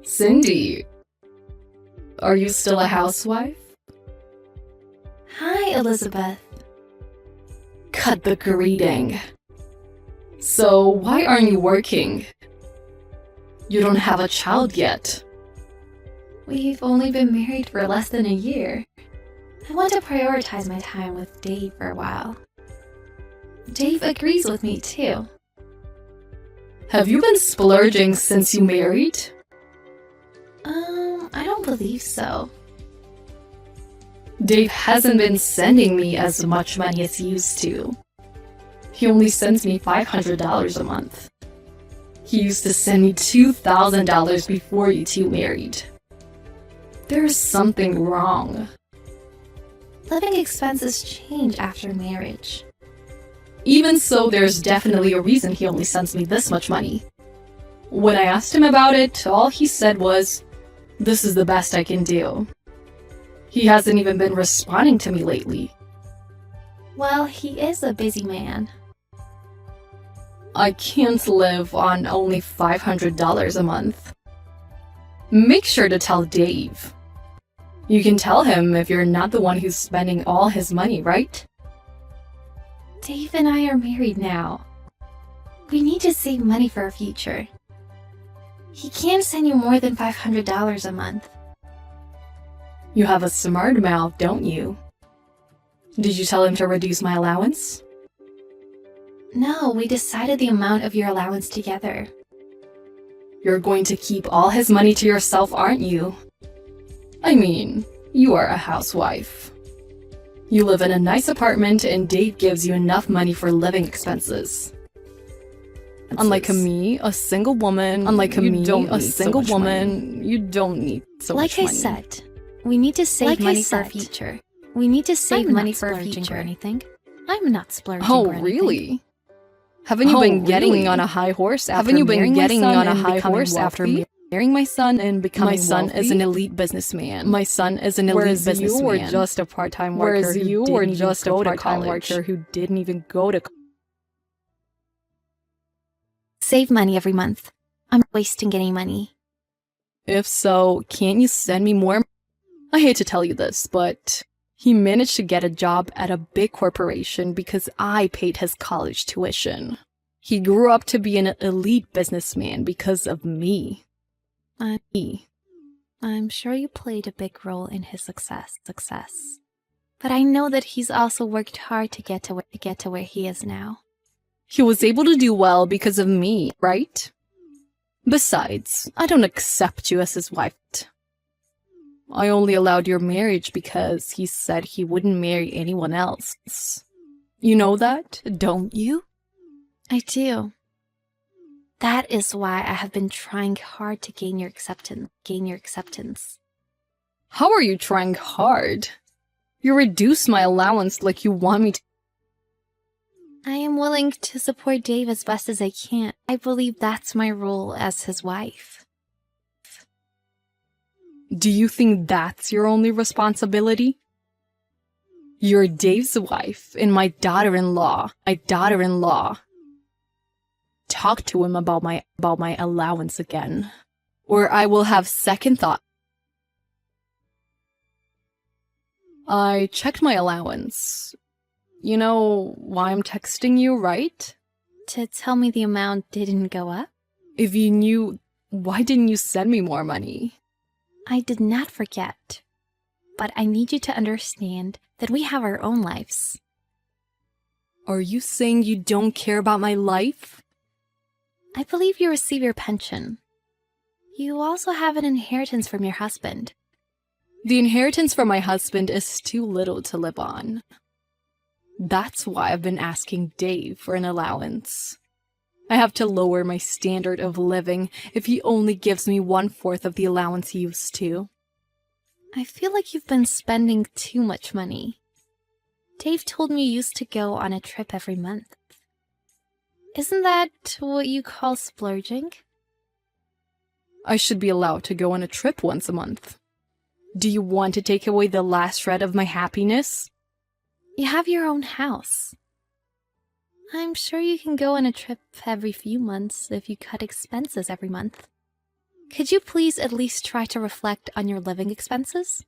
Cindy, are you still a housewife? Hi, Elizabeth. Cut the greeting. So, why aren't you working? You don't have a child yet. We've only been married for less than a year. I want to prioritize my time with Dave for a while. Dave agrees with me too. Have you been splurging since you married? I don't believe so. Dave hasn't been sending me as much money as he used to. He only sends me $500 a month. He used to send me $2,000 before you two married. There's something wrong. Living expenses change after marriage. Even so, there's definitely a reason he only sends me this much money. When I asked him about it, all he said was, "This is the best I can do." He hasn't even been responding to me lately. Well, he is a busy man. I can't live on only $500 a month. Make sure to tell Dave. You can tell him if you're not the one who's spending all his money, right? Dave and I are married now. We need to save money for our future. He can't send you more than $500 a month. You have a smart mouth, don't you? Did you tell him to reduce my allowance? No, we decided the amount of your allowance together. You're going to keep all his money to yourself, aren't you? I mean, you are a housewife. You live in a nice apartment and Dave gives you enough money for living expenses. Unlike me, a single woman, you don't need so much money. Like I said, we need to save money for our future. We need to save money for our future. Or anything. I'm not splurging. Oh, or anything. really? Haven't you been getting on a high horse after marrying my son and becoming wealthy? My son is an elite businessman. Whereas you were just a part-time worker who didn't even go to college. Save money every month. I'm wasting any money. If so, can't you send me more? I hate to tell you this, but he managed to get a job at a big corporation because I paid his college tuition. He grew up to be an elite businessman because of me. I'm sure you played a big role in his success. But I know that he's also worked hard to get to where he is now. He was able to do well because of me, right? Besides, I don't accept you as his wife. I only allowed your marriage because he said he wouldn't marry anyone else. You know that, don't you? I do. That is why I have been trying hard to gain your acceptance. How are you trying hard? You reduce my allowance like you want me to. I am willing to support Dave as best as I can. I believe that's my role as his wife. Do you think that's your only responsibility? You're Dave's wife and my daughter-in-law. Talk to him about my allowance again, or I will have second thought. I checked my allowance. You know why I'm texting you, right? To tell me the amount didn't go up? If you knew, why didn't you send me more money? I did not forget, but I need you to understand that we have our own lives. Are you saying you don't care about my life? I believe you receive your pension. You also have an inheritance from your husband. The inheritance from my husband is too little to live on. That's why I've been asking Dave for an allowance. I have to lower my standard of living if he only gives me 1/4 of the allowance he used to. I feel like you've been spending too much money. Dave told me you used to go on a trip every month. Isn't that what you call splurging? I should be allowed to go on a trip once a month. Do you want to take away the last shred of my happiness? You have your own house. I'm sure you can go on a trip every few months if you cut expenses every month. Could you please at least try to reflect on your living expenses?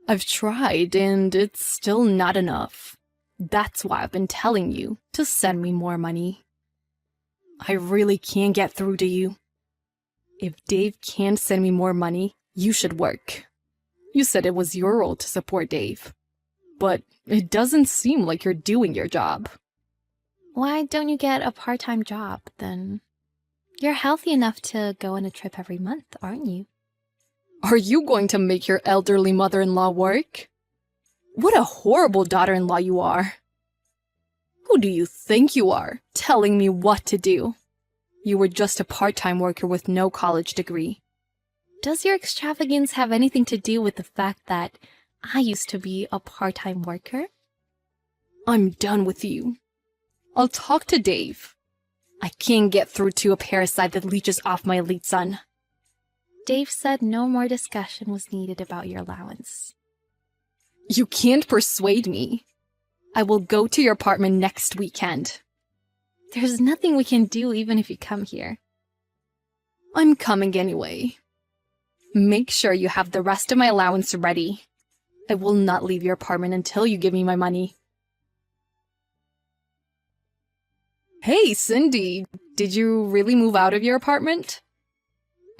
I've tried, and it's still not enough. That's why I've been telling you to send me more money. I really can't get through to you. If Dave can't send me more money, you should work. You said it was your role to support Dave. But it doesn't seem like you're doing your job. Why don't you get a part-time job, then? You're healthy enough to go on a trip every month, aren't you? Are you going to make your elderly mother-in-law work? What a horrible daughter-in-law you are. Who do you think you are, telling me what to do? You were just a part-time worker with no college degree. Does your extravagance have anything to do with the fact that I used to be a part-time worker? I'm done with you. I'll talk to Dave. I can't get through to a parasite that leeches off my elite son. Dave said no more discussion was needed about your allowance. You can't persuade me. I will go to your apartment next weekend. There's nothing we can do even if you come here. I'm coming anyway. Make sure you have the rest of my allowance ready. I will not leave your apartment until you give me my money. Hey, Cindy, did you really move out of your apartment?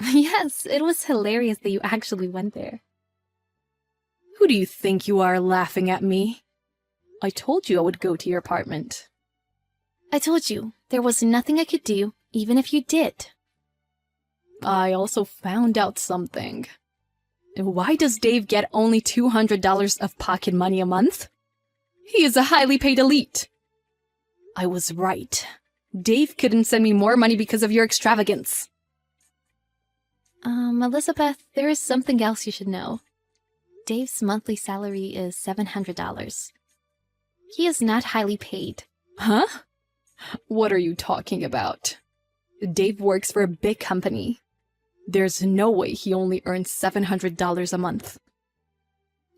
Yes, it was hilarious that you actually went there. Who do you think you are laughing at me? I told you I would go to your apartment. I told you, there was nothing I could do, even if you did. I also found out something. Why does Dave get only $200 of pocket money a month? He is a highly paid elite. I was right. Dave couldn't send me more money because of your extravagance. Elizabeth, there is something else you should know. Dave's monthly salary is $700. He is not highly paid. Huh? What are you talking about? Dave works for a big company. There's no way he only earns $700 a month.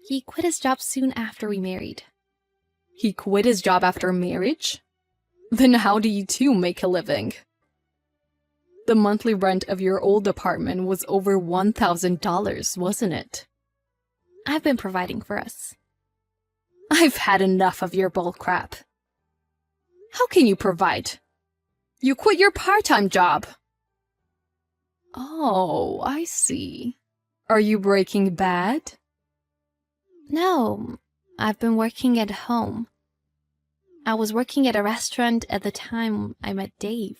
He quit his job soon after we married. He quit his job after marriage? Then how do you two make a living? The monthly rent of your old apartment was over $1,000, wasn't it? I've been providing for us. I've had enough of your bull crap. How can you provide? You quit your part-time job. Oh, I see. Are you Breaking Bad? No, I've been working at home. I was working at a restaurant at the time I met Dave.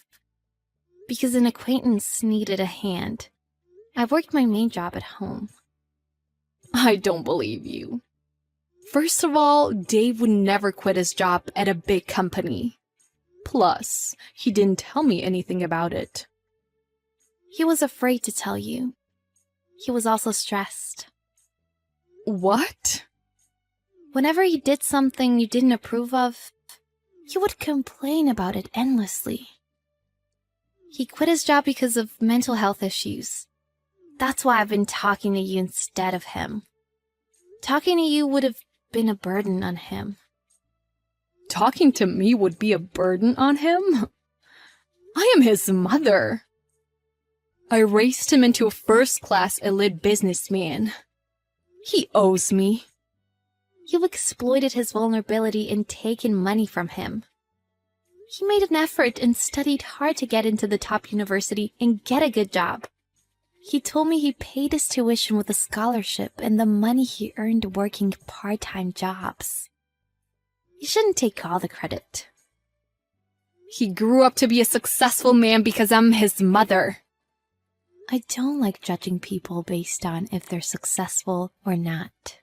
Because an acquaintance needed a hand. I worked my main job at home. I don't believe you. First of all, Dave would never quit his job at a big company. Plus, he didn't tell me anything about it. He was afraid to tell you. He was also stressed. What? Whenever he did something you didn't approve of, he would complain about it endlessly. He quit his job because of mental health issues. That's why I've been talking to you instead of him. Talking to you would have been a burden on him. Talking to me would be a burden on him? I am his mother. I raised him into a first-class elite businessman. He owes me. You exploited his vulnerability and taken money from him. He made an effort and studied hard to get into the top university and get a good job. He told me he paid his tuition with a scholarship and the money he earned working part-time jobs. You shouldn't take all the credit. He grew up to be a successful man because I'm his mother. I don't like judging people based on if they're successful or not.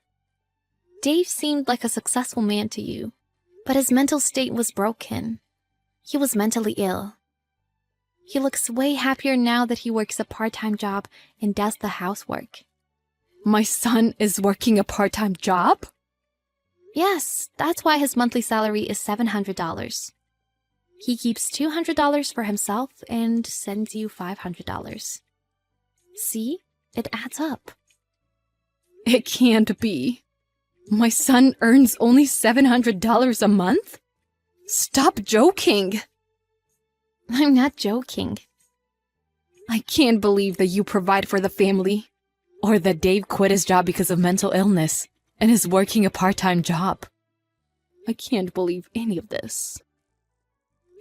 Dave seemed like a successful man to you, but his mental state was broken. He was mentally ill. He looks way happier now that he works a part-time job and does the housework. My son is working a part-time job? Yes, that's why his monthly salary is $700. He keeps $200 for himself and sends you $500. See? It adds up. It can't be. My son earns only $700 a month? Stop joking. I'm not joking. I can't believe that you provide for the family, or that Dave quit his job because of mental illness and is working a part-time job. I can't believe any of this.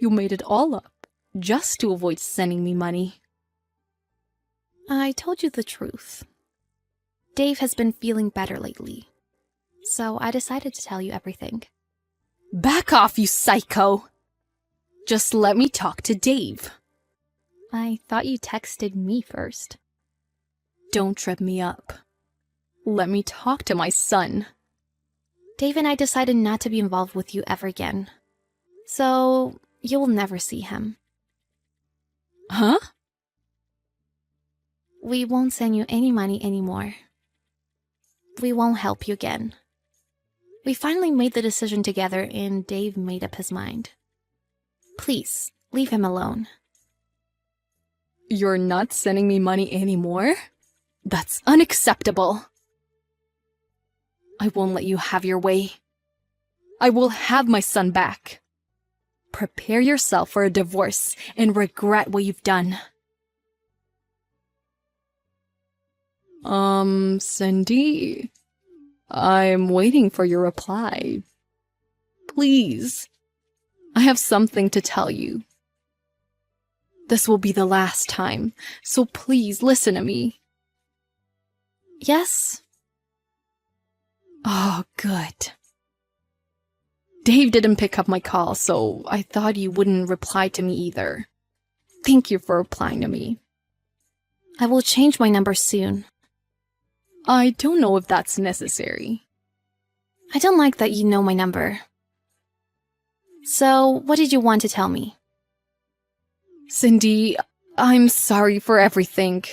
You made it all up just to avoid sending me money. I told you the truth. Dave has been feeling better lately, so I decided to tell you everything. Back off, you psycho! Just let me talk to Dave. I thought you texted me first. Don't trip me up. Let me talk to my son. Dave and I decided not to be involved with you ever again, so you will never see him. Huh? We won't send you any money anymore. We won't help you again. We finally made the decision together and Dave made up his mind. Please, leave him alone. You're not sending me money anymore? That's unacceptable. I won't let you have your way. I will have my son back. Prepare yourself for a divorce and regret what you've done. Cindy, I'm waiting for your reply. Please, I have something to tell you. This will be the last time, so please listen to me. Yes? Oh, good. Dave didn't pick up my call, so I thought you wouldn't reply to me either. Thank you for replying to me. I will change my number soon. I don't know if that's necessary. I don't like that you know my number. So, what did you want to tell me? Cindy, I'm sorry for everything.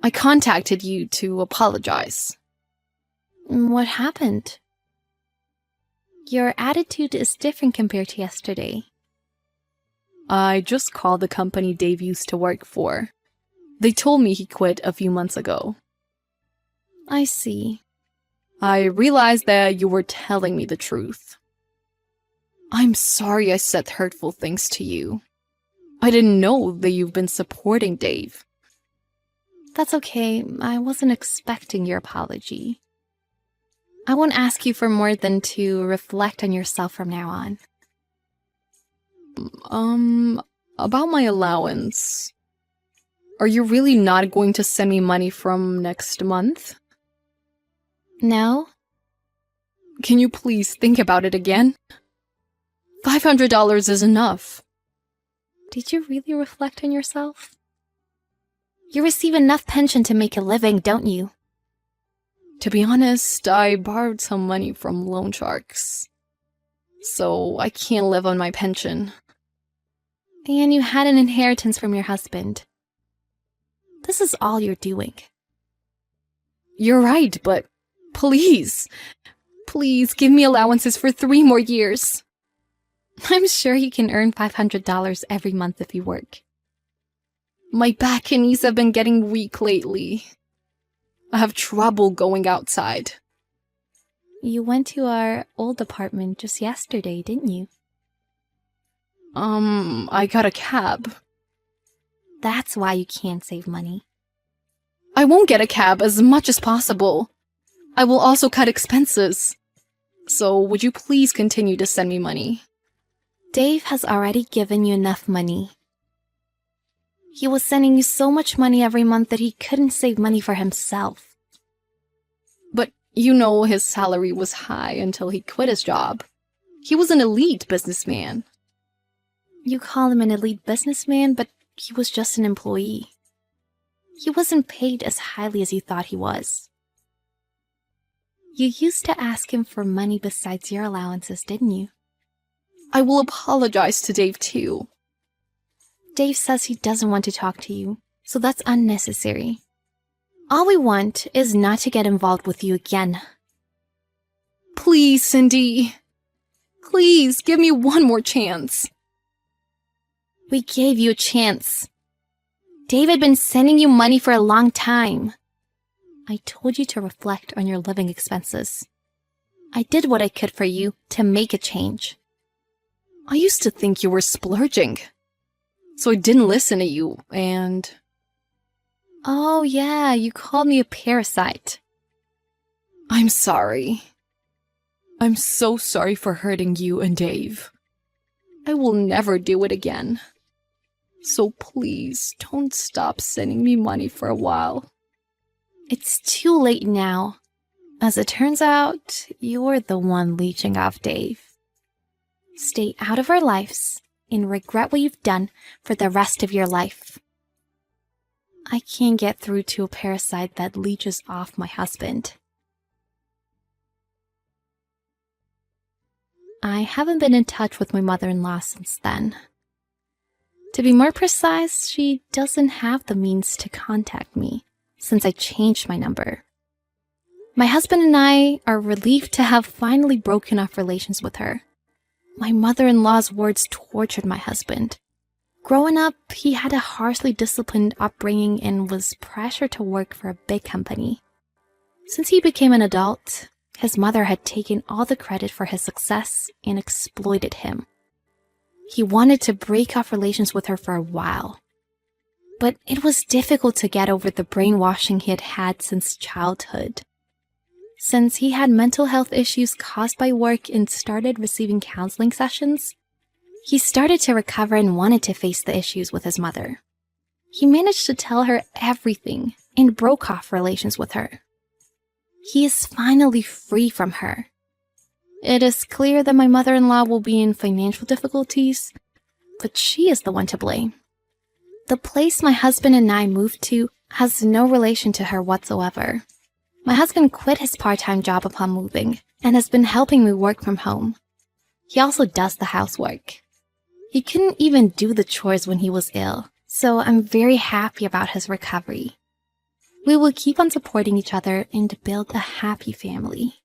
I contacted you to apologize. What happened? Your attitude is different compared to yesterday. I just called the company Dave used to work for. They told me he quit a few months ago. I see. I realized that you were telling me the truth. I'm sorry I said hurtful things to you. I didn't know that you've been supporting Dave. That's okay. I wasn't expecting your apology. I won't ask you for more than to reflect on yourself from now on. About my allowance. Are you really not going to send me money from next month? No? Can you please think about it again? $500 is enough. Did you really reflect on yourself? You receive enough pension to make a living, don't you? To be honest, I borrowed some money from loan sharks. So I can't live on my pension. And you had an inheritance from your husband. This is all you're doing. You're right, but please give me allowances for 3 more years. I'm sure you can earn $500 every month if you work. My back and knees have been getting weak lately. I have trouble going outside. You went to our old apartment just yesterday, didn't you? I got a cab. That's why you can't save money. I won't get a cab as much as possible. I will also cut expenses. So would you please continue to send me money? Dave has already given you enough money. He was sending you so much money every month that he couldn't save money for himself. But you know his salary was high until he quit his job. He was an elite businessman. You call him an elite businessman, but he was just an employee. He wasn't paid as highly as you thought he was. You used to ask him for money besides your allowances, didn't you? I will apologize to Dave too. Dave says he doesn't want to talk to you, so that's unnecessary. All we want is not to get involved with you again. Please, Cindy. Please, give me one more chance. We gave you a chance. Dave had been sending you money for a long time. I told you to reflect on your living expenses. I did what I could for you to make a change. I used to think you were splurging. So I didn't listen to you, and Oh yeah, you called me a parasite. I'm sorry. I'm so sorry for hurting you and Dave. I will never do it again. So please, don't stop sending me money for a while. It's too late now. As it turns out, you're the one leeching off Dave. Stay out of our lives and regret what you've done for the rest of your life. I can't get through to a parasite that leeches off my husband. I haven't been in touch with my mother-in-law since then. To be more precise, she doesn't have the means to contact me since I changed my number. My husband and I are relieved to have finally broken off relations with her. My mother-in-law's words tortured my husband. Growing up, he had a harshly disciplined upbringing and was pressured to work for a big company. Since he became an adult, his mother had taken all the credit for his success and exploited him. He wanted to break off relations with her for a while. But it was difficult to get over the brainwashing he had had since childhood. Since he had mental health issues caused by work and started receiving counseling sessions, he started to recover and wanted to face the issues with his mother. He managed to tell her everything and broke off relations with her. He is finally free from her. It is clear that my mother-in-law will be in financial difficulties, but she is the one to blame. The place my husband and I moved to has no relation to her whatsoever. My husband quit his part-time job upon moving and has been helping me work from home. He also does the housework. He couldn't even do the chores when he was ill, so I'm very happy about his recovery. We will keep on supporting each other and build a happy family.